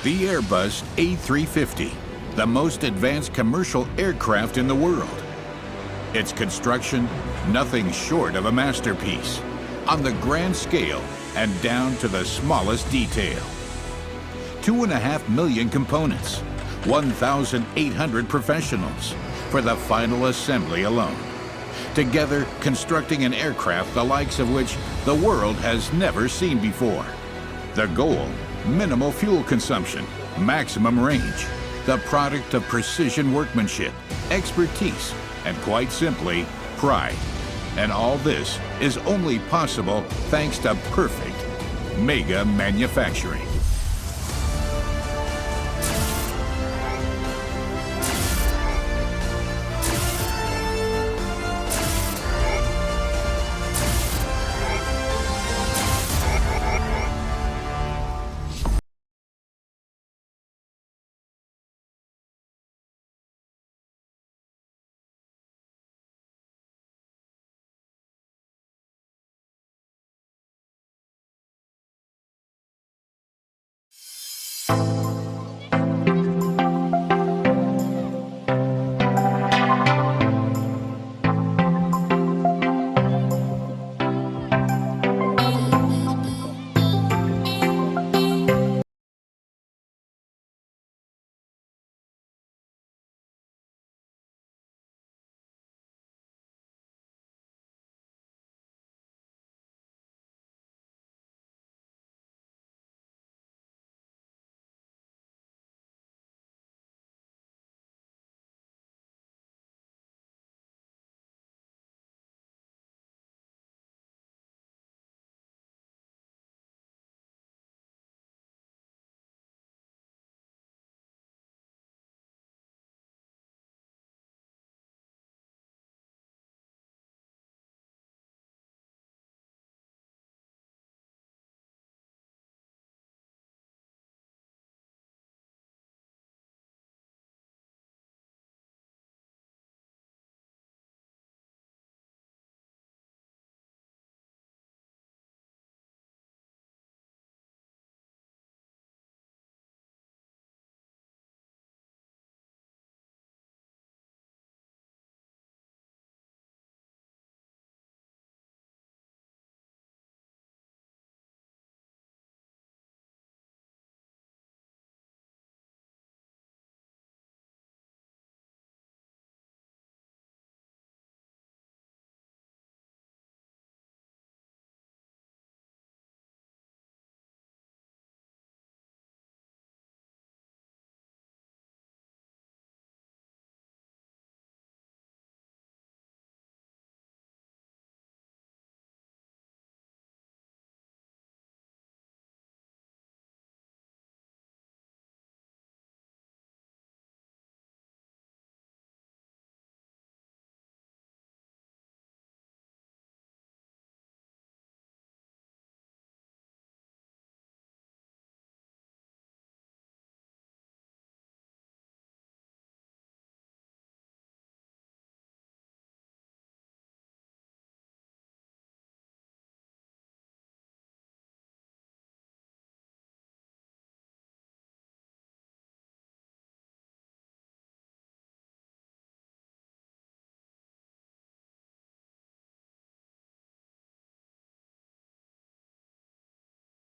The Airbus A350, the most advanced commercial aircraft in the world. Its construction, nothing short of a masterpiece, on the grand scale and down to the smallest detail. 2.5 million components, 1,800 professionals for the final assembly alone. Together, constructing an aircraft the likes of which the world has never seen before. The goal, minimal fuel consumption, maximum range, the product of precision workmanship, expertise, and quite simply, pride. And all this is only possible thanks to perfect mega manufacturing.